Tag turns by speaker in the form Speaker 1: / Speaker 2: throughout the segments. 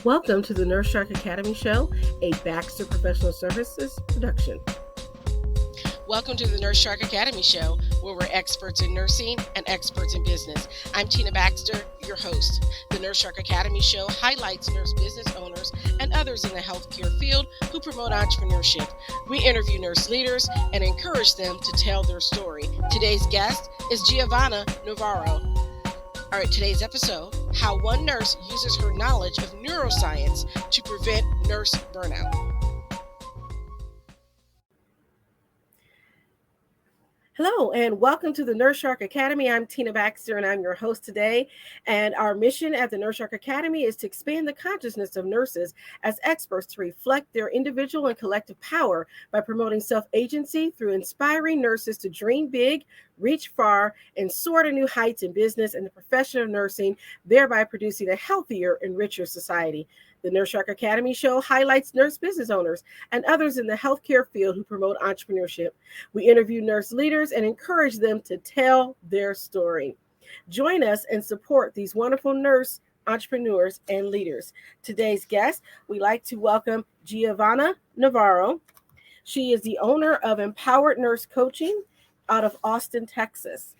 Speaker 1: Welcome to the Nurse Shark Academy Show, a Baxter Professional Services production.
Speaker 2: Welcome to the Nurse Shark Academy Show, where we're experts in nursing and experts in business. I'm Tina Baxter, your host. The Nurse Shark Academy Show highlights nurse business owners and others in the healthcare field who promote entrepreneurship. We interview nurse leaders and encourage them to tell their story. Today's guest is Giovanna Navarro. All right, today's episode, how one nurse uses her knowledge of neuroscience to prevent nurse burnout.
Speaker 1: Hello, and welcome to the Nurse Shark Academy. I'm Tina Baxter, and I'm your host today. And our mission at the Nurse Shark Academy is to expand the consciousness of nurses as experts to reflect their individual and collective power by promoting self-agency through inspiring nurses to dream big, reach far, and soar to new heights in business and the profession of nursing, thereby producing a healthier and richer society. The Nurse Shark Academy Show highlights nurse business owners and others in the healthcare field who promote entrepreneurship. We interview nurse leaders and encourage them to tell their story. Join us and support these wonderful nurse entrepreneurs and leaders. Today's guest, we'd like to welcome Giovanna Navarro. She is the owner of Empowered Nurse Coaching out of Austin, Texas.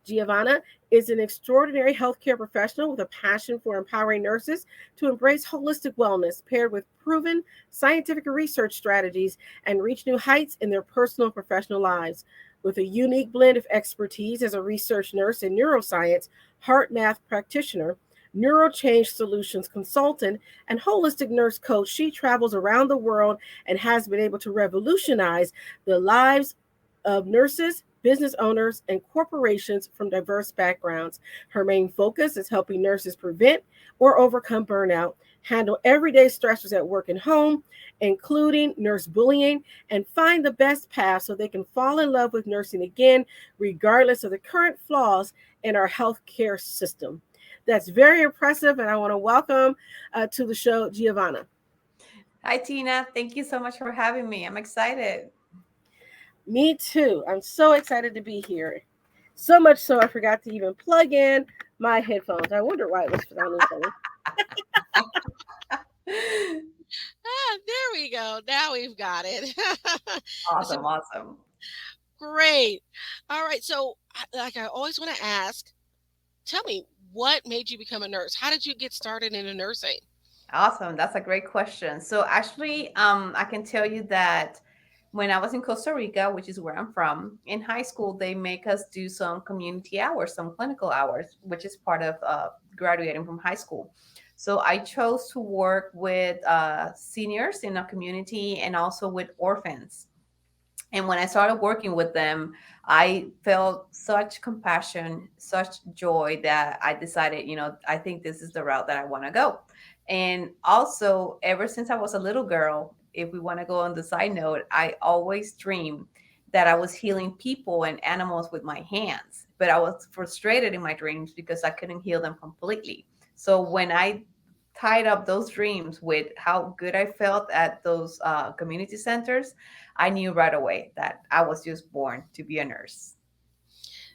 Speaker 1: Giovanna is an extraordinary healthcare professional with a passion for empowering nurses to embrace holistic wellness paired with proven scientific research strategies and reach new heights in their personal and professional lives. With a unique blend of expertise as a research nurse and neuroscience, HeartMath practitioner, NeuroChangeSolutions Consultant, and holistic nurse coach, she travels around the world and has been able to revolutionize the lives of nurses, business owners, and corporations from diverse backgrounds. Her main focus is helping nurses prevent or overcome burnout, handle everyday stressors at work and home, including nurse bullying, and find the best path so they can fall in love with nursing again, regardless of the current flaws in our healthcare system. That's very impressive, and I want to welcome to the show, Giovanna.
Speaker 3: Hi, Tina. Thank you so much for having me. I'm excited.
Speaker 1: Me too. I'm so excited to be here. So much so I forgot to even plug in my headphones. I wonder why it was sounding funny.
Speaker 2: There we go. Now we've got it.
Speaker 3: Awesome.
Speaker 2: Great. All right. So, like I always want to ask, tell me, what made you become a nurse? How did you get started in nursing?
Speaker 3: Awesome. That's a great question. So actually, I can tell you that when I was in Costa Rica, which is where I'm from, in high school, they make us do some community hours, some clinical hours, which is part of graduating from high school. So I chose to work with seniors in a community and also with orphans. And when I started working with them, I felt such compassion, such joy that I decided, I think this is the route that I want to go. And also, ever since I was a little girl, if we want to go on the side note, I always dreamed that I was healing people and animals with my hands, but I was frustrated in my dreams because I couldn't heal them completely. So when I tied up those dreams with how good I felt at those community centers, I knew right away that I was just born to be a nurse.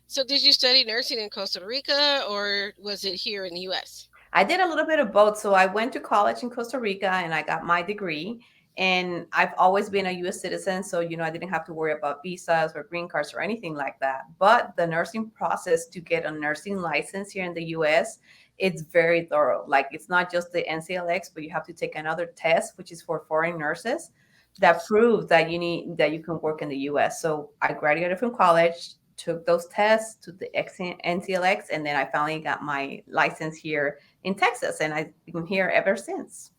Speaker 2: So, did you study nursing in Costa Rica or was it here in the U.S.?
Speaker 3: I did a little bit of both. So I went to college in Costa Rica and I got my degree. And I've always been a US citizen. So, I didn't have to worry about visas or green cards or anything like that. But the nursing process to get a nursing license here in the US, it's very thorough. Like, it's not just the NCLX, but you have to take another test, which is for foreign nurses, that proves that you can work in the US. So I graduated from college, took those tests, took the NCLX, and then I finally got my license here in Texas, and I've been here ever since.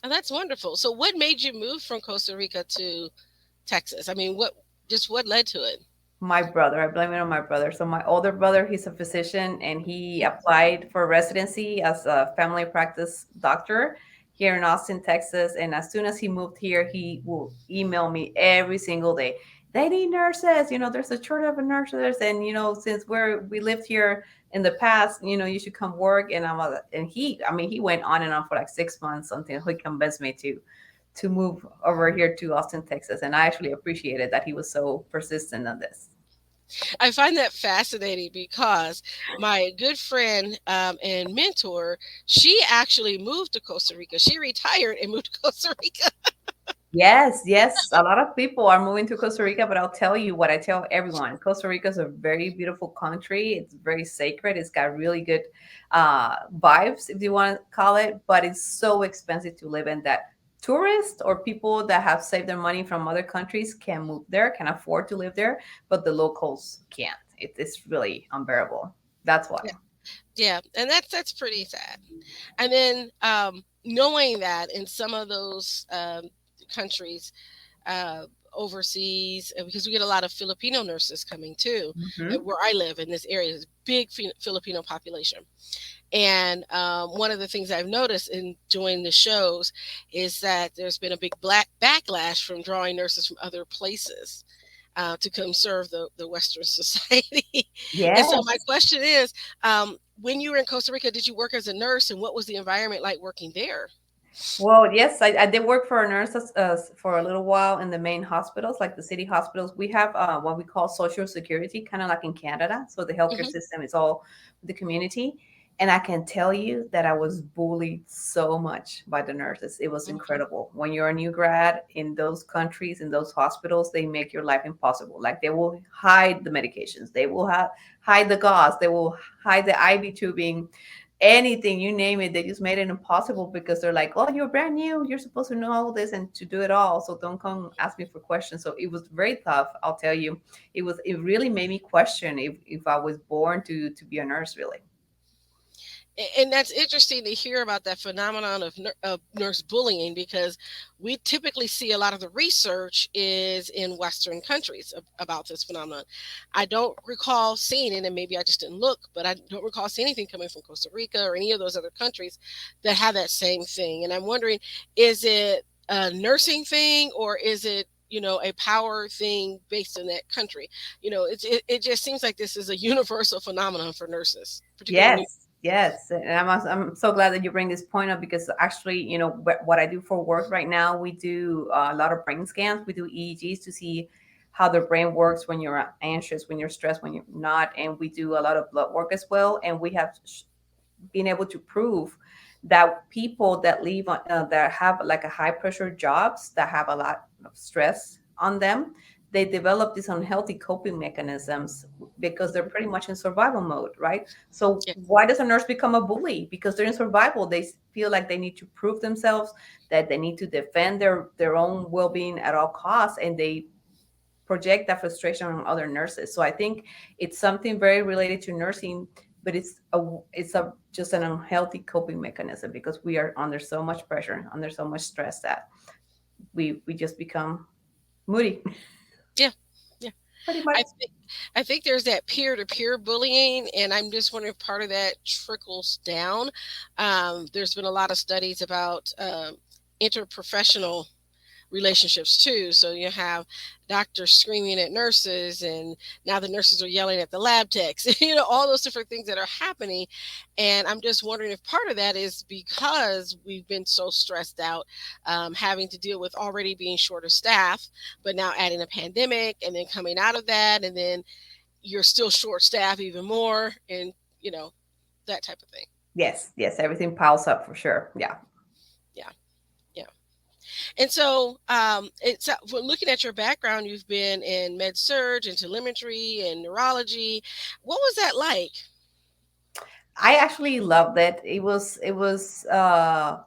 Speaker 2: Oh, that's wonderful. So what made you move from Costa Rica to Texas? I mean, what led to it?
Speaker 3: My brother, I blame it on my brother. So my older brother, he's a physician, and he applied for residency as a family practice doctor here in Austin, Texas. And as soon as he moved here, he will email me every single day. They need nurses. There's a shortage of nurses, and since we lived here in the past, you should come work. And he went on and on for like 6 months until he convinced me to move over here to Austin, Texas. And I actually appreciated that he was so persistent on this.
Speaker 2: I find that fascinating because my good friend and mentor, she actually moved to Costa Rica. She retired and moved to Costa Rica.
Speaker 3: Yes, yes. A lot of people are moving to Costa Rica, but I'll tell you what I tell everyone. Costa Rica is a very beautiful country. It's very sacred. It's got really good vibes, if you want to call it, but it's so expensive to live in that tourists or people that have saved their money from other countries can move there, can afford to live there, but the locals can't. It's really unbearable. That's why.
Speaker 2: Yeah, yeah, and that's pretty sad. And then knowing that in some of those countries overseas, because we get a lot of Filipino nurses coming too,
Speaker 3: Hmm.
Speaker 2: where I live in this area, is a big Filipino population. And one of the things I've noticed in doing the shows is that there's been a big black backlash from drawing nurses from other places to come serve the Western society. And so my
Speaker 3: Yes.
Speaker 2: question is, when you were in Costa Rica, did you work as a nurse, and what was the environment like working there?
Speaker 3: Well, yes, I did work for a nurse for a little while in the main hospitals, like the city hospitals. We have what we call social security, kind of like in Canada. So the healthcare
Speaker 2: Hmm.
Speaker 3: system is all the community. And I can tell you that I was bullied so much by the nurses. It was
Speaker 2: Hmm.
Speaker 3: incredible. When you're a new grad in those countries, in those hospitals, they make your life impossible. Like they will hide the medications, they will hide the gauze, they will hide the IV tubing, anything you name it. They just made it impossible because they're like, oh, you're brand new, you're supposed to know all this and to do it all, so don't come ask me for questions. So it was very tough, I'll tell you. It really made me question if I was born to be a nurse, really.
Speaker 2: And that's interesting to hear about that phenomenon of nurse bullying, because we typically see a lot of the research is in Western countries about this phenomenon. I don't recall seeing it, and maybe I just didn't look, but I don't recall seeing anything coming from Costa Rica or any of those other countries that have that same thing. And I'm wondering, is it a nursing thing, or is it, a power thing based in that country? It just seems like this is a universal phenomenon for nurses, particularly in.
Speaker 3: Yes, yes, and I'm so glad that you bring this point up because actually, what I do for work right now, we do a lot of brain scans. We do EEGs to see how the brain works when you're anxious, when you're stressed, when you're not, and we do a lot of blood work as well. And we have been able to prove that people that leave that have like a high pressure jobs that have a lot of stress on them, they develop these unhealthy coping mechanisms because they're pretty much in survival mode, right? So why does a nurse become a bully? Because they're in survival. They feel like they need to prove themselves, that they need to defend their own well-being at all costs, and they project that frustration on other nurses. So I think it's something very related to nursing, but it's a just an unhealthy coping mechanism because we are under so much pressure, under so much stress that we just become moody,
Speaker 2: Yeah, yeah.
Speaker 3: pretty much.
Speaker 2: I think there's that peer-to-peer bullying, and I'm just wondering if part of that trickles down. There's been a lot of studies about interprofessional relationships too. So you have doctors screaming at nurses, and now the nurses are yelling at the lab techs. All those different things that are happening. And I'm just wondering if part of that is because we've been so stressed out, having to deal with already being short of staff, but now adding a pandemic, and then coming out of that, and then you're still short staff even more, and that type of thing.
Speaker 3: Yes, yes, everything piles up for sure. Yeah.
Speaker 2: Yeah. Yeah. And so, we're looking at your background. You've been in med surge and telemetry and neurology. What was that like?
Speaker 3: I actually loved it. It was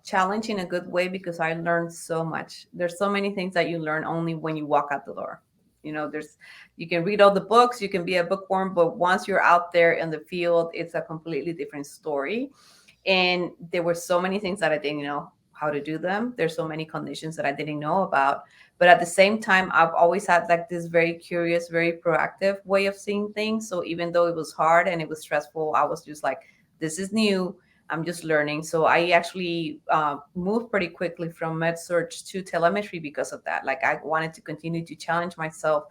Speaker 3: challenging in a good way because I learned so much. There's so many things that you learn only when you walk out the door. There's you can read all the books, you can be a bookworm, but once you're out there in the field, it's a completely different story. And there were so many things that I didn't know how to do them. There's so many conditions that I didn't know about. But at the same time, I've always had like this very curious, very proactive way of seeing things. So even though it was hard and it was stressful, I was just like, this is new. I'm just learning. So I actually moved pretty quickly from med search to telemetry because of that. Like I wanted to continue to challenge myself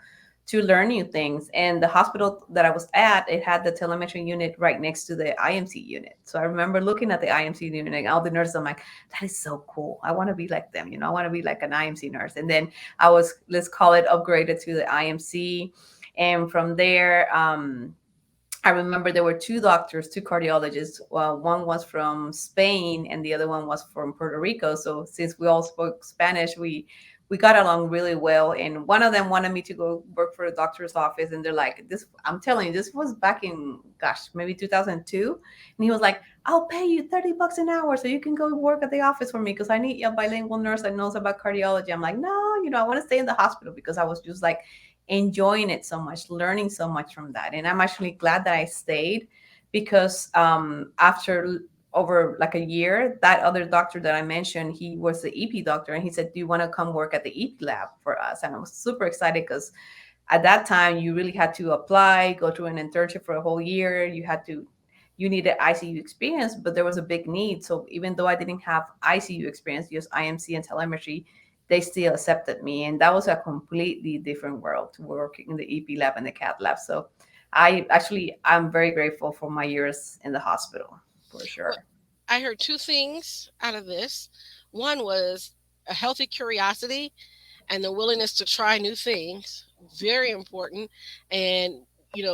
Speaker 3: to learn new things. And the hospital that I was at, it had the telemetry unit right next to the IMC unit. So I remember looking at the IMC unit and all the nurses, I'm like, that is so cool. I want to be like them. I want to be like an IMC nurse. And then I was, let's call it, upgraded to the IMC. And from there, I remember there were two doctors, two cardiologists. Well, one was from Spain and the other one was from Puerto Rico. So since we all spoke Spanish, we got along really well. And one of them wanted me to go work for a doctor's office. And they're like, this, I'm telling you, this was back in, gosh, maybe 2002. And he was like, I'll pay you $30 an hour so you can go work at the office for me because I need a bilingual nurse that knows about cardiology. I'm like, no, I want to stay in the hospital because I was just like enjoying it so much, learning so much from that. And I'm actually glad that I stayed because after over like a year, that other doctor that I mentioned, he was the EP doctor, and he said, do you want to come work at the EP lab for us? And I was super excited because at that time you really had to apply, go through an internship for a whole year. You needed ICU experience, but there was a big need. So even though I didn't have ICU experience, just IMC and telemetry, they still accepted me. And that was a completely different world to working in the EP lab and the cath lab. So I'm very grateful for my years in the hospital for
Speaker 2: Well,
Speaker 3: sure.
Speaker 2: I heard two things out of this. One was a healthy curiosity and the willingness to try new things, very important. And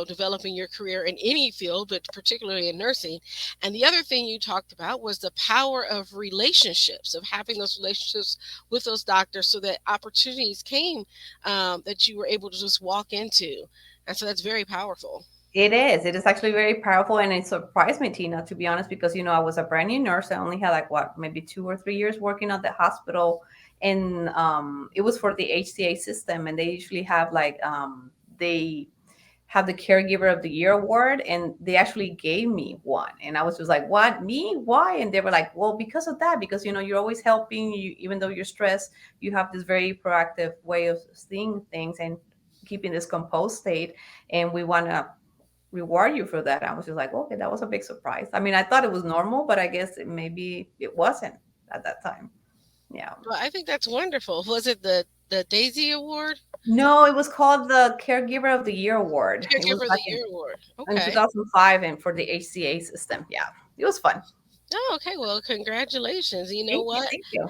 Speaker 2: developing your career in any field, but particularly in nursing. And the other thing you talked about was the power of relationships, of having those relationships with those doctors so that opportunities came, that you were able to just walk into. And so that's very powerful.
Speaker 3: It is. It is actually very powerful, and it surprised me, Tina, to be honest, because I was a brand new nurse. I only had like what, maybe 2 or 3 years working at the hospital, and it was for the HCA system, and they usually have like they have the caregiver of the year award, and they actually gave me one, and I was just like, what, me, why? And they were like, well, because of that, because you're always helping you, even though you're stressed, you have this very proactive way of seeing things and keeping this composed state, and we want to reward you for that. I was just like, okay, that was a big surprise. I mean, I thought it was normal, but I guess maybe it wasn't at that time. Yeah.
Speaker 2: Well, I think that's wonderful. Was it the Daisy Award?
Speaker 3: No, it was called the Caregiver of the Year Award. It was
Speaker 2: Caregiver of
Speaker 3: back
Speaker 2: the Year Award.
Speaker 3: in
Speaker 2: Okay.
Speaker 3: 2005 and for the HCA system. Yeah. It was fun.
Speaker 2: Oh, okay. Well, congratulations. You know
Speaker 3: Thank you.
Speaker 2: what?
Speaker 3: Thank you.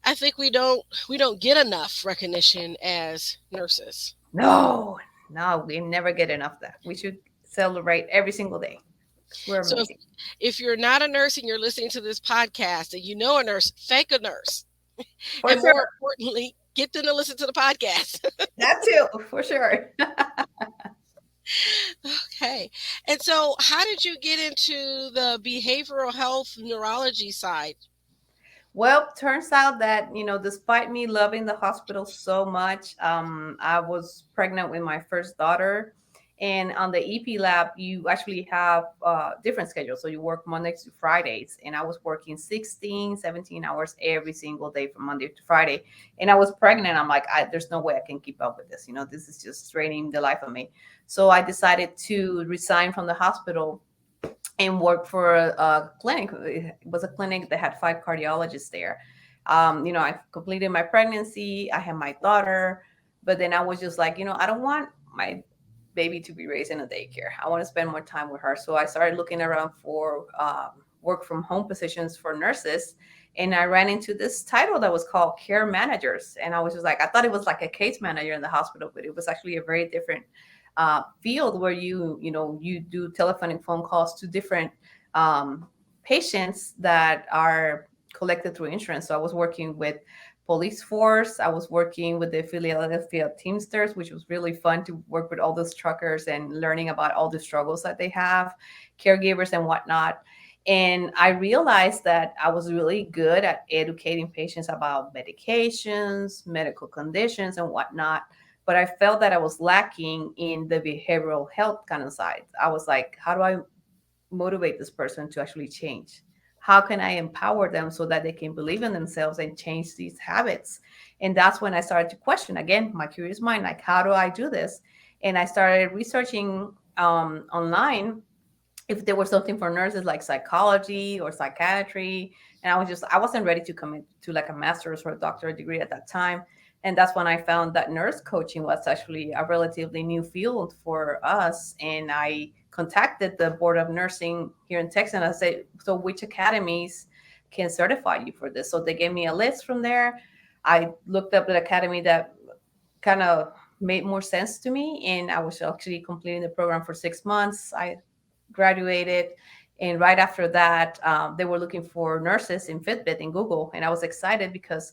Speaker 2: I think we don't get enough recognition as nurses.
Speaker 3: No, no, we never get enough of that. We should celebrate every single day because we're
Speaker 2: So
Speaker 3: amazing.
Speaker 2: if you're not a nurse and you're listening to this podcast and you know a nurse, fake a nurse.
Speaker 3: For
Speaker 2: And
Speaker 3: sure.
Speaker 2: more importantly, get them to listen to the podcast.
Speaker 3: That too, for sure.
Speaker 2: Okay. And so how did you get into the behavioral health neurology side?
Speaker 3: Well, turns out that, despite me loving the hospital so much, I was pregnant with my first daughter. And on the EP lab, you actually have different schedules. So you work Mondays to Fridays. And I was working 16, 17 hours every single day from Monday to Friday. And I was pregnant. I'm like, there's no way I can keep up with this. This is just straining the life of me. So I decided to resign from the hospital and worked for a clinic. It was a clinic that had 5 cardiologists there. I completed my pregnancy. I had my daughter, but then I was just like, I don't want my baby to be raised in a daycare. I want to spend more time with her. So I started looking around for work from home positions for nurses. And I ran into this title that was called care managers. And I was just like, I thought it was like a case manager in the hospital, but it was actually a very different field where you do telephonic phone calls to different patients that are collected through insurance. So I was working with police force. I was working with the Philadelphia Teamsters, which was really fun to work with all those truckers and learning about all the struggles that they have, caregivers and whatnot. And I realized that I was really good at educating patients about medications, medical conditions, and whatnot. But I felt that I was lacking in the behavioral health kind of side. I was like, how do I motivate this person to actually change? How can I empower them so that they can believe in themselves and change these habits? And that's when I started to question again my curious mind, like, how do I do this? And I started researching online if there was something for nurses like psychology or psychiatry. And I wasn't ready to commit to like a master's or a doctorate degree at that time. And that's when I found that nurse coaching was actually a relatively new field for us. And I contacted the board of nursing here in Texas. And I said, so which academies can certify you for this? So they gave me a list from there. I looked up an academy that kind of made more sense to me. And I was actually completing the program for 6 months. I graduated. And right after that, they were looking for nurses in Fitbit in Google. And I was excited because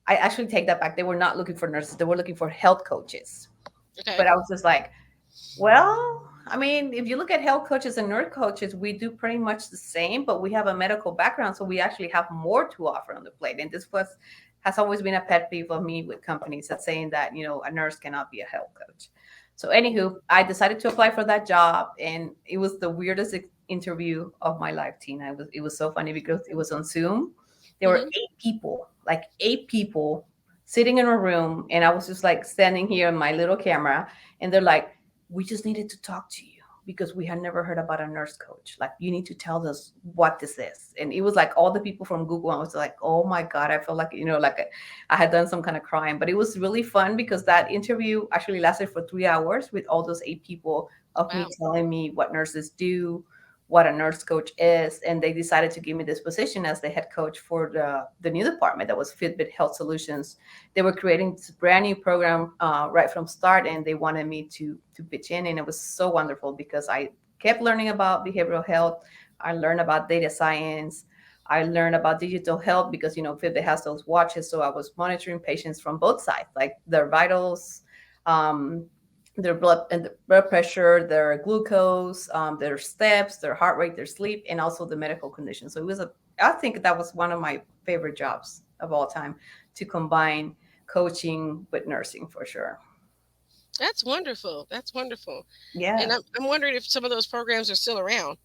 Speaker 3: I actually take that back. They were not looking for nurses, they were looking for health coaches.
Speaker 2: Okay.
Speaker 3: But I was just like, well, I mean, if you look at health coaches and nurse coaches, we do pretty much the same, but we have a medical background, so we actually have more to offer on the plate. And this was has always been a pet peeve of me with companies that saying that a nurse cannot be a health coach. So, anywho, I decided to apply for that job, and it was the weirdest interview of my life, Tina. It was so funny because it was on Zoom. There were
Speaker 2: Hmm.
Speaker 3: 8 people, like 8 people, sitting in a room, and I was just like standing here on my little camera, and they're like, we just needed to talk to you because we had never heard about a nurse coach. Like, you need to tell us what this is. And it was like all the people from Google. I was like, oh my God, I felt like, like I had done some kind of crime. But it was really fun because that interview actually lasted for 3 hours with all those 8 people of me
Speaker 2: Wow.
Speaker 3: telling me what nurses do, what a nurse coach is. And they decided to give me this position as the head coach for the new department that was Fitbit Health Solutions. They were creating this brand new program right from start, and they wanted me to pitch in, and it was so wonderful because I kept learning about behavioral health. I learned about data science. I learned about digital health because Fitbit has those watches, so I was monitoring patients from both sides, like their vitals, um, their blood and the blood pressure, their glucose, their steps, their heart rate, their sleep, and also the medical condition. So I think that was one of my favorite jobs of all time, to combine coaching with nursing for sure.
Speaker 2: That's wonderful. That's wonderful. And I'm,
Speaker 3: Yes,
Speaker 2: I'm wondering if some of those programs are still around.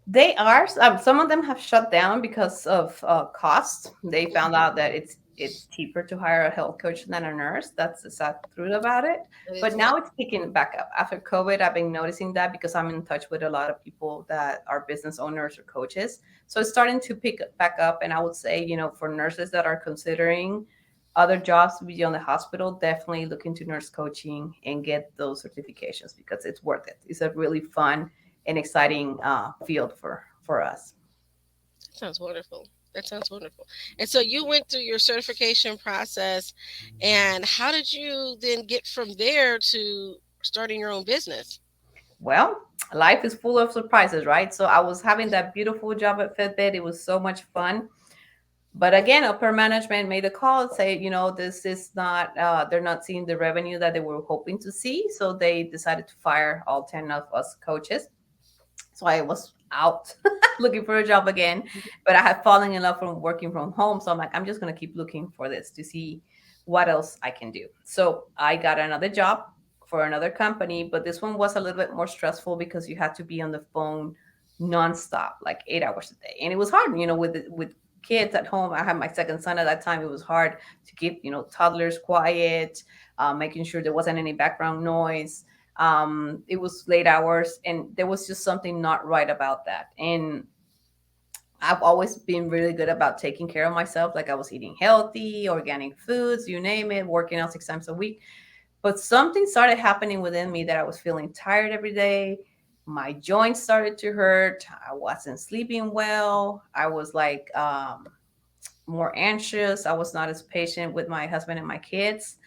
Speaker 3: they are. Some of them have shut down because of cost. They found
Speaker 2: Mhm.
Speaker 3: out that it's cheaper to hire a health coach than a nurse. That's the sad truth about it.
Speaker 2: That is
Speaker 3: But
Speaker 2: sad.
Speaker 3: now it's picking back up after COVID. I've been noticing that because I'm in touch with a lot of people that are business owners or coaches. So it's starting to pick back up. And I would say, for nurses that are considering other jobs beyond the hospital, definitely look into nurse coaching and get those certifications because it's worth it. It's a really fun and exciting field for us.
Speaker 2: That sounds wonderful. That sounds wonderful. And so you went through your certification process, and how did you then get from there to starting your own business?
Speaker 3: Well, life is full of surprises, right? So I was having that beautiful job at Fitbit. It was so much fun. But again, upper management made a call and say, this is not, they're not seeing the revenue that they were hoping to see. So they decided to fire all 10 of us coaches. So I was out looking for a job again, but I had fallen in love from working from home. So I'm like, I'm just going to keep looking for this to see what else I can do. So I got another job for another company, but this one was a little bit more stressful because you had to be on the phone nonstop, like 8 hours a day. And it was hard, with kids at home. I had my second son at that time. It was hard to keep, toddlers quiet, making sure there wasn't any background noise. It was late hours, and there was just something not right about that. And I've always been really good about taking care of myself. Like, I was eating healthy, organic foods, you name it, working out 6 times a week. But something started happening within me that I was feeling tired every day. My joints started to hurt. I wasn't sleeping well. I was like more anxious. I was not as patient with my husband and my kids.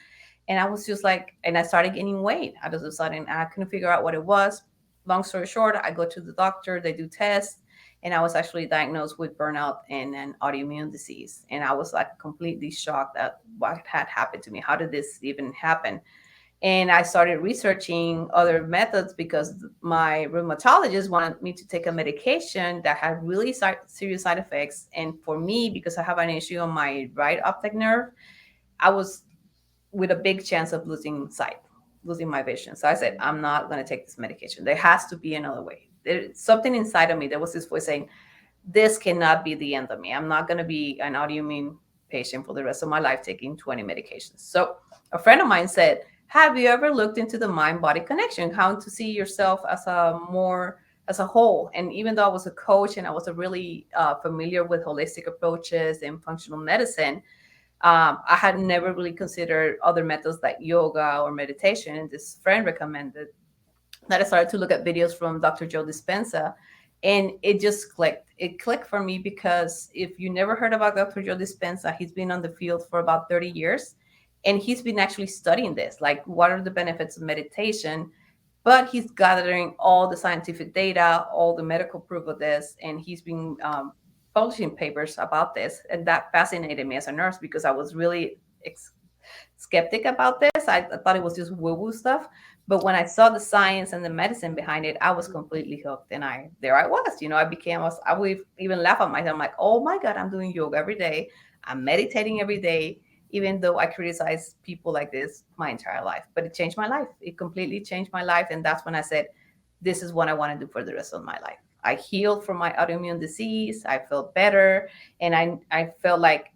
Speaker 3: And I was just like, and I started gaining weight all of a sudden. I couldn't figure out what it was. Long story short, I go to the doctor, they do tests, and I was actually diagnosed with burnout and an autoimmune disease. And I was like completely shocked at what had happened to me. How did this even happen? And I started researching other methods because my rheumatologist wanted me to take a medication that had really serious side effects. And for me, because I have an issue on my right optic nerve, I was with a big chance of losing sight, losing my vision. So I said, I'm not going to take this medication. There has to be another way. There's something inside of me. There was this voice saying, this cannot be the end of me. I'm not going to be an autoimmune patient for the rest of my life taking 20 medications. So a friend of mine said, have you ever looked into the mind body connection, how to see yourself as a whole? And even though I was a coach and I was a really familiar with holistic approaches and functional medicine, I had never really considered other methods like yoga or meditation. And this friend recommended that I started to look at videos from Dr. Joe Dispenza. And it just clicked. It clicked for me because if you never heard about Dr. Joe Dispenza, he's been on the field for about 30 years. And he's been actually studying this, like what are the benefits of meditation, but he's gathering all the scientific data, all the medical proof of this, and he's been publishing papers about this. And that fascinated me as a nurse because I was really skeptic about this. I thought it was just woo woo stuff. But when I saw the science and the medicine behind it, I was completely hooked. And there I was, I would even laugh at myself. I'm like, oh my God, I'm doing yoga every day. I'm meditating every day, even though I criticize people like this my entire life. But it changed my life. It completely changed my life. And that's when I said, this is what I want to do for the rest of my life. I healed from my autoimmune disease. I felt better. And I felt like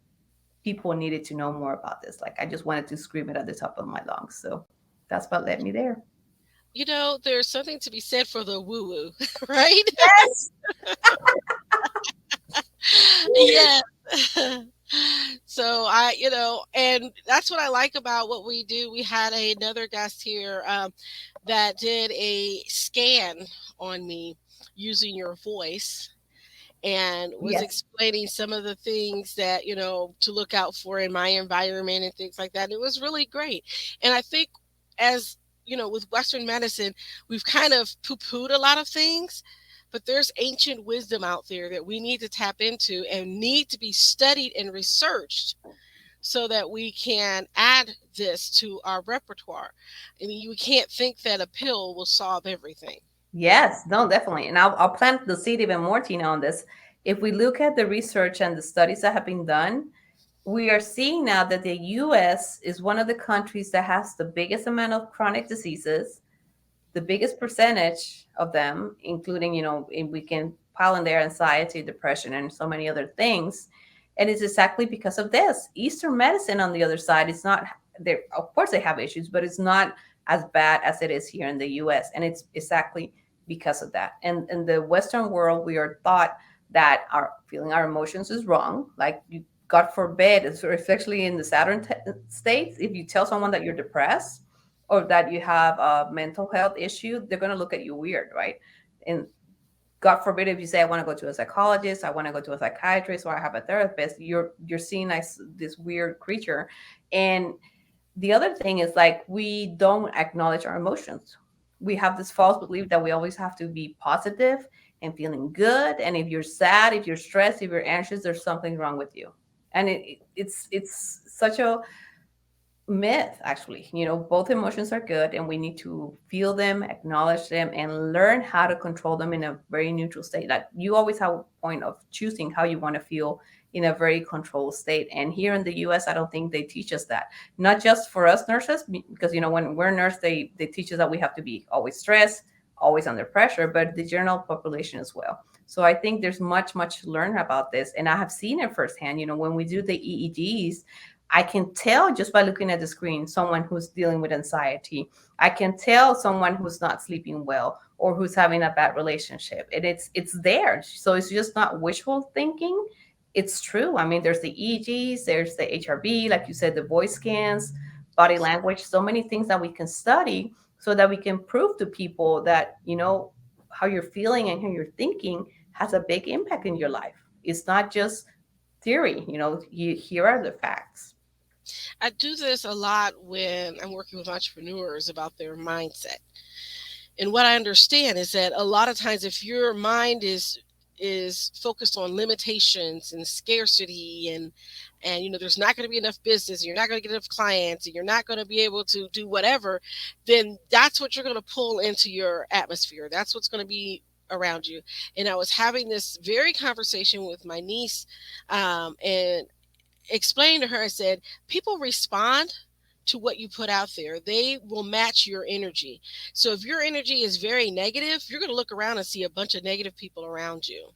Speaker 3: people needed to know more about this. Like I just wanted to scream it at the top of my lungs. So that's what led me there.
Speaker 2: There's something to be said for the woo woo, right?
Speaker 3: Yes.
Speaker 2: Yeah. So and that's what I like about what we do. We had another guest here that did a scan on me using your voice and was
Speaker 3: Yes.
Speaker 2: explaining some of the things that, to look out for in my environment and things like that. It was really great. And I think as, with Western medicine, we've kind of poo-pooed a lot of things, but there's ancient wisdom out there that we need to tap into and need to be studied and researched so that we can add this to our repertoire. I mean, you can't think that a pill will solve everything.
Speaker 3: Yes, no, definitely. And I'll plant the seed even more, Tina, on this. If we look at the research and the studies that have been done, we are seeing now that the US is one of the countries that has the biggest amount of chronic diseases, the biggest percentage of them, including, we can pile in there anxiety, depression, and so many other things. And it's exactly because of this. Eastern medicine, on the other side, is not there. Of course, they have issues, but it's not as bad as it is here in the US. And it's exactly because of that. And in the Western world, we are taught that our feeling our emotions is wrong. Like, God forbid, especially in the Saturn states, if you tell someone that you're depressed or that you have a mental health issue, they're going to look at you weird, right? And God forbid if you say I want to go to a psychologist, I want to go to a psychiatrist, or I have a therapist, you're seen as this weird creature. And the other thing is, like, we don't acknowledge our emotions. We have this false belief that we always have to be positive and feeling good. And if you're sad, if you're stressed, if you're anxious, there's something wrong with you. And it's such a myth, actually. Both emotions are good, and we need to feel them, acknowledge them, and learn how to control them in a very neutral state. Like, you always have a point of choosing how you want to feel in a very controlled state. And here in the US, I don't think they teach us that. Not just for us nurses, because when we're nurse, they teach us that we have to be always stressed, always under pressure, but the general population as well. So I think there's much to learn about this. And I have seen it firsthand. When we do the EEGs, I can tell just by looking at the screen someone who's dealing with anxiety. I can tell someone who's not sleeping well or who's having a bad relationship. And it's there. So it's just not wishful thinking. It's true. I mean, there's the EEGs, there's the HRB, like you said, the voice scans, body language, so many things that we can study so that we can prove to people that, how you're feeling and how you're thinking has a big impact in your life. It's not just theory. Here are the facts.
Speaker 2: I do this a lot when I'm working with entrepreneurs about their mindset. And what I understand is that a lot of times if your mind is focused on limitations and scarcity and there's not going to be enough business, you're not going to get enough clients, and you're not going to be able to do whatever, then that's what you're going to pull into your atmosphere. That's what's going to be around you. And I was having this very conversation with my niece, and explained to her, I said, people respond to what you put out there. They will match your energy. So if your energy is very negative, you're going to look around and see a bunch of negative people around you.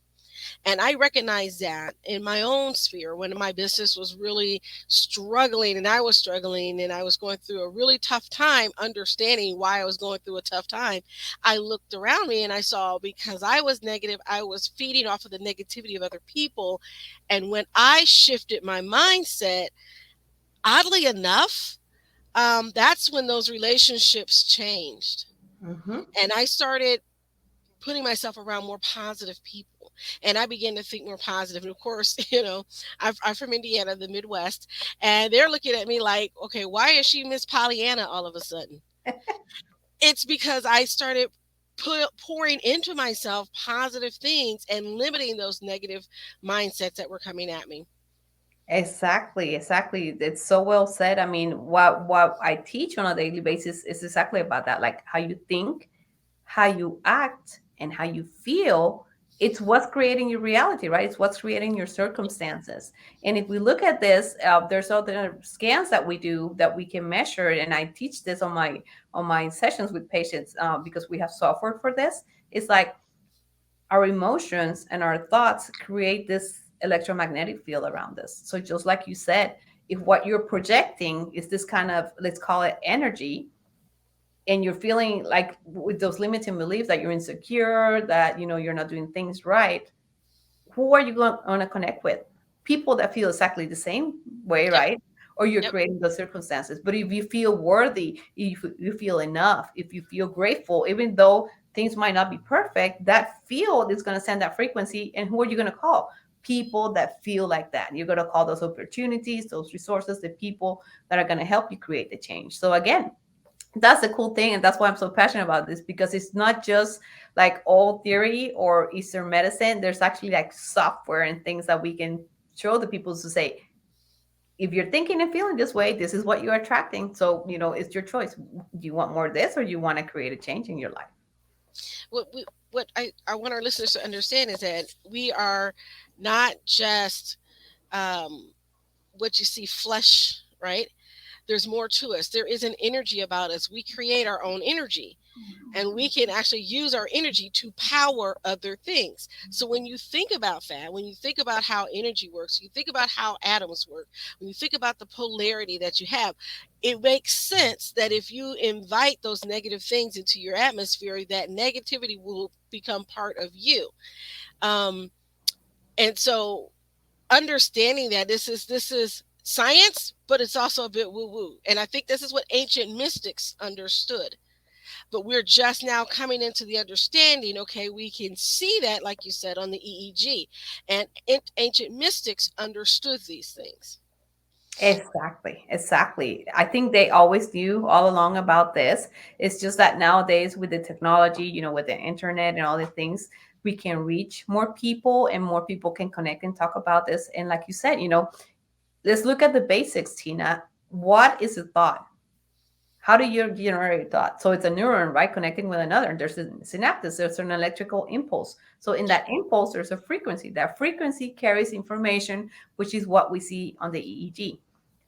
Speaker 2: And I recognize that in my own sphere when my business was really struggling and I was struggling and I was going through a really tough time, understanding why I was going through a tough time. I looked around me and I saw, because I was negative, I was feeding off of the negativity of other people. And when I shifted my mindset, oddly enough, that's when those relationships changed.
Speaker 3: Mm-hmm.
Speaker 2: And I started putting myself around more positive people. And I began to think more positive. And of course, I'm from Indiana, the Midwest, and they're looking at me like, okay, why is she Miss Pollyanna all of a sudden? It's because I started pouring into myself positive things and limiting those negative mindsets that were coming at me.
Speaker 3: Exactly, exactly. It's so well said. I mean, what I teach on a daily basis is exactly about that. Like how you think, how you act, and how you feel. It's what's creating your reality, right? It's what's creating your circumstances. And if we look at this, there's other scans that we do that we can measure. And I teach this on my sessions with patients because we have software for this. It's like our emotions and our thoughts create this electromagnetic field around us. So just like you said, if what you're projecting is this kind of, let's call it energy, and you're feeling like with those limiting beliefs that you're insecure, that you're not doing things right, who are you going to connect with? People that feel exactly the same way,
Speaker 2: Yep.
Speaker 3: right? Or you're
Speaker 2: Yep.
Speaker 3: creating those circumstances. But if you feel worthy, if you feel enough, if you feel grateful, even though things might not be perfect, that field is going to send that frequency. And who are you going to call? People that feel like that. You're going to call those opportunities, those resources, the people that are going to help you create the change. So again, that's the cool thing, and that's why I'm so passionate about this, because it's not just like all theory or Eastern medicine. There's actually like software and things that we can show the people to say, if you're thinking and feeling this way, this is what you're attracting. So it's your choice. Do you want more of this, or do you want to create a change in your life?
Speaker 2: What I want our listeners to understand is that we are not just um, what you see flesh, right? There's more to us. There is an energy about us. We create our own energy, and we can actually use our energy to power other things. So when you think about that, when you think about how energy works, you think about how atoms work, when you think about the polarity that you have, it makes sense that if you invite those negative things into your atmosphere, that negativity will become part of you. Um, and so understanding that this is science, but it's also a bit woo woo. And I think this is what ancient mystics understood, but we're just now coming into the understanding. Okay, we can see that, like you said, on the EEG, and ancient mystics understood these things.
Speaker 3: Exactly, exactly. I think they always knew all along about this. It's just that nowadays, with the technology, with the internet and all the things, we can reach more people, and more people can connect and talk about this. And like you said, let's look at the basics, Tina. What is a thought? How do you generate thought? So it's a neuron, right? Connecting with another. There's a synapse, there's an electrical impulse. So in that impulse, there's a frequency. That frequency carries information, which is what we see on the EEG.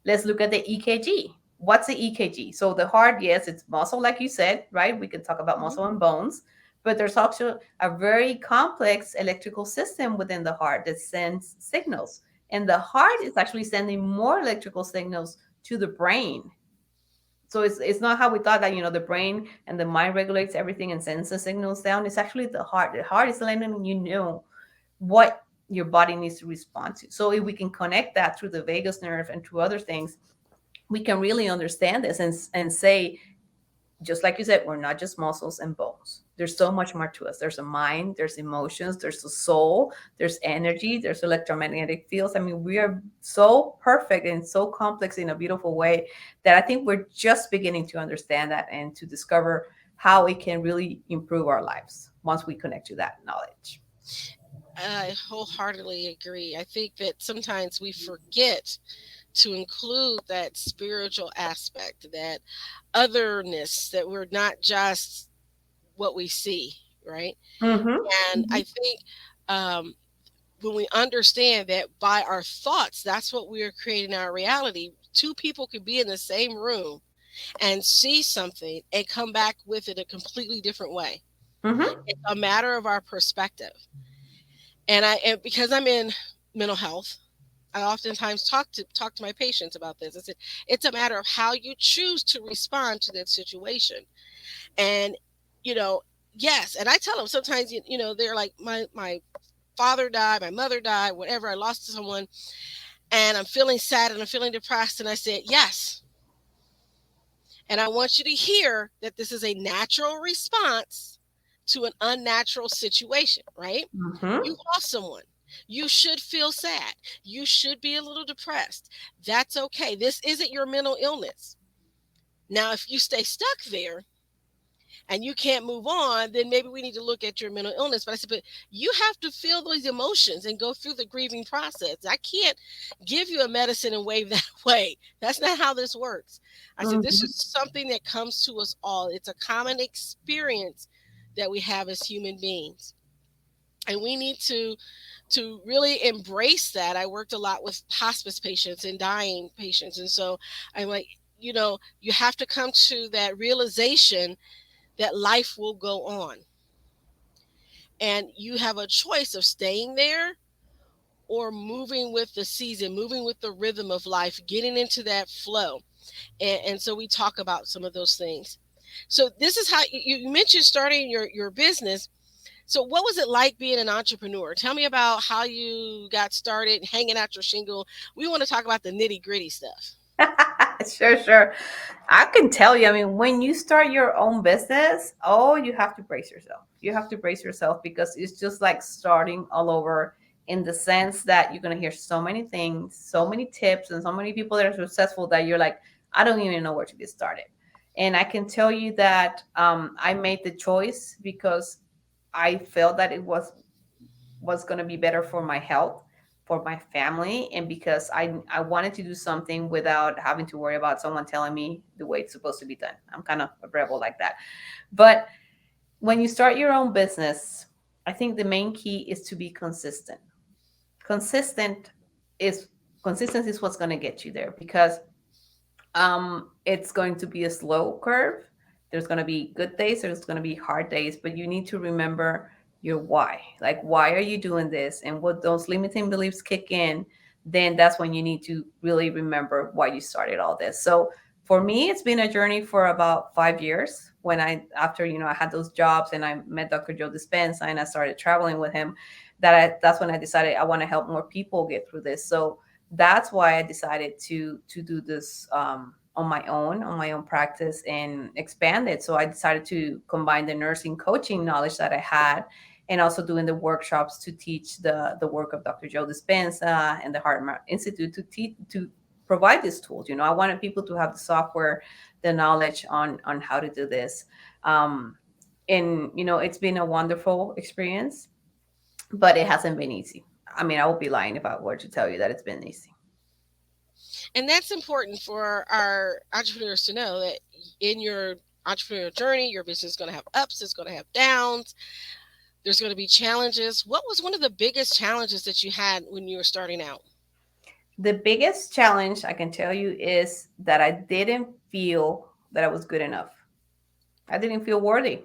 Speaker 3: Let's look at the EKG. What's the EKG? So the heart, yes, it's muscle, like you said, right? We can talk about
Speaker 2: Mhm.
Speaker 3: muscle and bones, but there's also a very complex electrical system within the heart that sends signals. And the heart is actually sending more electrical signals to the brain. So it's not how we thought that the brain and the mind regulates everything and sends the signals down. It's actually the heart. The heart is letting what your body needs to respond to. So if we can connect that through the vagus nerve and through other things, we can really understand this and say, just like you said, we're not just muscles and bones. There's so much more to us. There's a mind, there's emotions, there's a soul, there's energy, there's electromagnetic fields. I mean, we are so perfect and so complex in a beautiful way that I think we're just beginning to understand that and to discover how it can really improve our lives once we connect to that knowledge.
Speaker 2: I wholeheartedly agree. I think that sometimes we forget to include that spiritual aspect, that otherness, that we're not just what we see, right? And I
Speaker 3: Mm-hmm.
Speaker 2: think um, when we understand that by our thoughts, that's what we are creating our reality. Two people could be in the same room and see something and come back with it a completely different way.
Speaker 3: Mm-hmm.
Speaker 2: It's a matter of our perspective. And because I'm in mental health, I oftentimes talk to my patients about this. I said it's a matter of how you choose to respond to that situation. And you know, yes, and I tell them sometimes, they're like, my father died, my mother died, whatever. I lost someone, and I'm feeling sad and I'm feeling depressed. And I said, yes. And I want you to hear that this is a natural response to an unnatural situation, right?
Speaker 3: Mm-hmm.
Speaker 2: You lost someone. You should feel sad. You should be a little depressed. That's okay. This isn't your mental illness. Now, if you stay stuck there and you can't move on, then maybe we need to look at your mental illness. But I said, but you have to feel those emotions and go through the grieving process. I can't give you a medicine and wave that away. That's not how this works. I said, this is
Speaker 3: Mm-hmm.
Speaker 2: something that comes to us all. It's a common experience that we have as human beings. And we need to really embrace that. I worked a lot with hospice patients and dying patients. And so I'm like, you have to come to that realization that life will go on. And you have a choice of staying there or moving with the season, moving with the rhythm of life, getting into that flow. And so we talk about some of those things. So this is how you mentioned starting your business. So what was it like being an entrepreneur? Tell me about how you got started hanging out your shingle. We want to talk about the nitty gritty stuff.
Speaker 3: Sure, sure. I can tell you, I mean, when you start your own business, oh, you have to brace yourself. You have to brace yourself because it's just like starting all over in the sense that you're going to hear so many things, so many tips, and so many people that are successful that you're like, I don't even know where to get started. And I can tell you that I made the choice because I felt that it was going to be better for my health, for my family, and because I wanted to do something without having to worry about someone telling me the way it's supposed to be done. I'm kind of a rebel like that. But when you start your own business, I think the main key is to be consistent. Consistent is Consistency is what's going to get you there because it's going to be a slow curve. There's going to be good days, there's going to be hard days, but you need to remember your why. Like, why are you doing this? And what those limiting beliefs kick in, then that's when you need to really remember why you started all this. So for me, it's been a journey for about 5 years. When after I had those jobs and I met Dr. Joe Dispenza and I started traveling with him, that's when I decided I want to help more people get through this. So that's why I decided to do this on my own practice and expand it. So I decided to combine the nursing coaching knowledge that I had and also doing the workshops to teach the work of Dr. Joe Dispenza and the HeartMath Institute to provide these tools. I wanted people to have the software, the knowledge on how to do this. And it's been a wonderful experience, but it hasn't been easy. I mean, I would be lying if I were to tell you that it's been easy.
Speaker 2: And that's important for our entrepreneurs to know that in your entrepreneurial journey, your business is going to have ups, it's going to have downs, there's going to be challenges. What was one of the biggest challenges that you had when you were starting out?
Speaker 3: The biggest challenge I can tell you is that I didn't feel that I was good enough. I didn't feel worthy.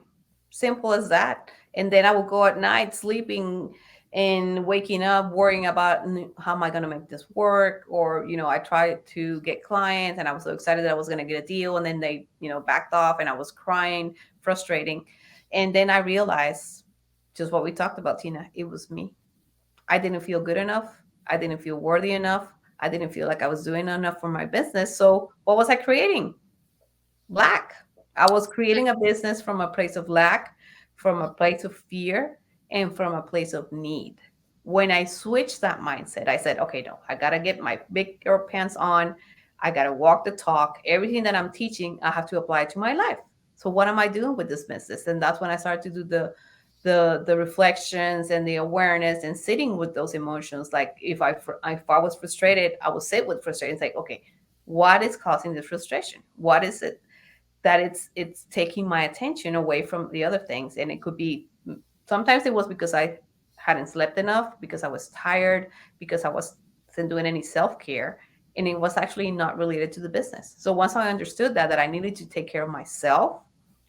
Speaker 3: Simple as that. And then I would go at night sleeping and waking up worrying about how am I going to make this work? Or, I tried to get clients and I was so excited that I was going to get a deal. And then they, backed off and I was crying, frustrating. And then I realized just what we talked about, Tina, it was me. I didn't feel good enough. I didn't feel worthy enough. I didn't feel like I was doing enough for my business. So what was I creating? Lack. I was creating a business from a place of lack, from a place of fear, and from a place of need. When I switched that mindset, I said, okay, no, I got to get my big girl pants on. I got to walk the talk. Everything that I'm teaching, I have to apply to my life. So what am I doing with this business? And that's when I started to do the reflections and the awareness and sitting with those emotions. Like if I was frustrated, I would sit with frustration. It's like, okay, what is causing this frustration? What is it that it's taking my attention away from the other things? And it could be, sometimes it was because I hadn't slept enough, because I was tired, because I wasn't doing any self-care, and it was actually not related to the business. So once I understood that I needed to take care of myself,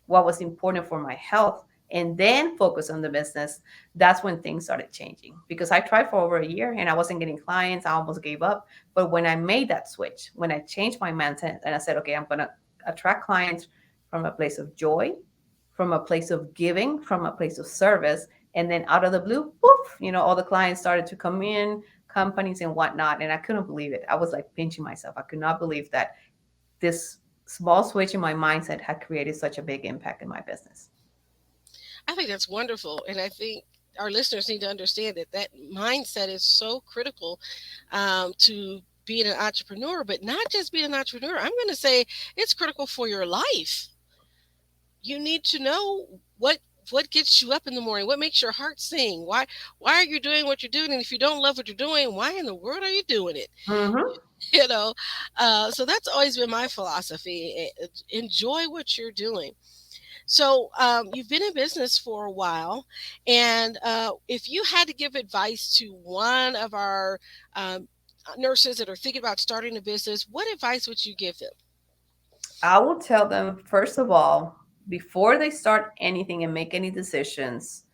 Speaker 3: what was important for my health, and then focus on the business, that's when things started changing. Because I tried for over a year and I wasn't getting clients, I almost gave up. But when I made that switch, when I changed my mindset and I said, okay, I'm going to attract clients from a place of joy, from a place of giving, from a place of service. And then out of the blue, poof, all the clients started to come in, companies and whatnot. And I couldn't believe it. I was like pinching myself. I could not believe that this small switch in my mindset had created such a big impact in my business.
Speaker 2: I think that's wonderful. And I think our listeners need to understand that that mindset is so critical to being an entrepreneur, but not just being an entrepreneur. I'm going to say it's critical for your life. You need to know what gets you up in the morning, what makes your heart sing, why are you doing what you're doing, and if you don't love what you're doing, why in the world are you doing it?
Speaker 3: Mm-hmm.
Speaker 2: you know so that's always been my philosophy. Enjoy what you're doing. So you've been in business for a while, and if you had to give advice to one of our nurses that are thinking about starting a business, what advice would you give them?
Speaker 3: I will tell them, first of all, before they start anything and make any decisions,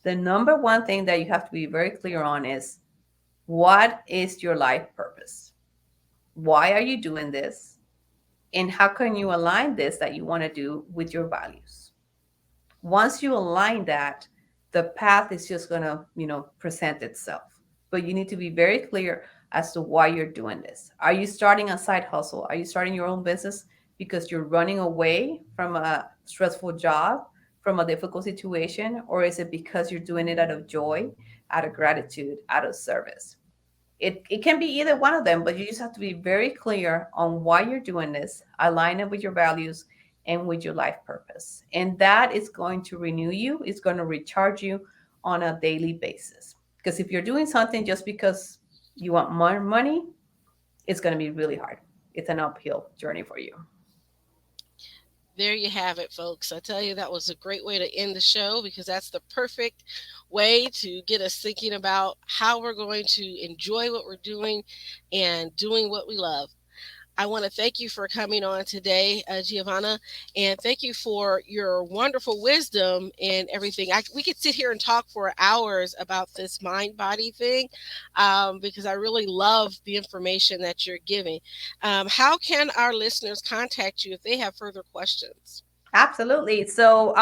Speaker 3: the number one thing that you have to be very clear on is, what is your life purpose? Why are you doing this? And how can you align this that you want to do with your values? Once you align that, the path is just going to, present itself. But you need to be very clear as to why you're doing this. Are you starting a side hustle? Are you starting your own business because you're running away from a stressful job, from a difficult situation? Or is it because you're doing it out of joy, out of gratitude, out of service? It can be either one of them, but you just have to be very clear on why you're doing this, align it with your values and with your life purpose. And that is going to renew you, it's going to recharge you on a daily basis. Because if you're doing something just because you want more money, it's going to be really hard. It's an uphill journey for you.
Speaker 2: There you have it, folks. I tell you, that was a great way to end the show, because that's the perfect way to get us thinking about how we're going to enjoy what we're doing and doing what we love. I want to thank you for coming on today, Giovanna, and thank you for your wonderful wisdom and everything. We could sit here and talk for hours about this mind body thing, because I really love the information that you're giving. How can our listeners contact you if they have further questions?
Speaker 3: Absolutely. So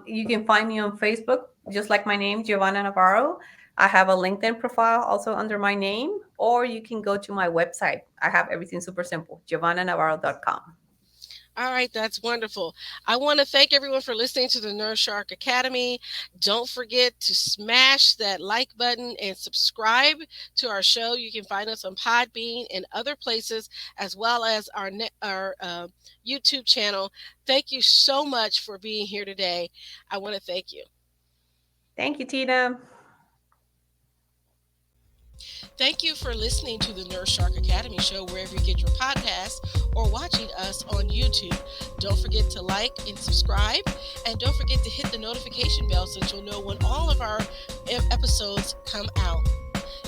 Speaker 3: you can find me on Facebook, just like my name, Giovanna Navarro. I have a LinkedIn profile also under my name, or you can go to my website. I have everything super simple, giovannanavarro.com.
Speaker 2: All right, that's wonderful. I want to thank everyone for listening to the NeuroShark Academy. Don't forget to smash that like button and subscribe to our show. You can find us on Podbean and other places, as well as our YouTube channel. Thank you so much for being here today. I want to thank you.
Speaker 3: Thank you, Tina.
Speaker 2: Thank you for listening to the NeuroShark Academy show wherever you get your podcasts, or watching us on YouTube. Don't forget to like and subscribe, and don't forget to hit the notification bell so that you'll know when all of our episodes come out.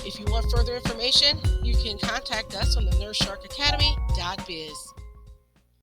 Speaker 2: If you want further information, you can contact us on the NeuroSharkAcademy.biz.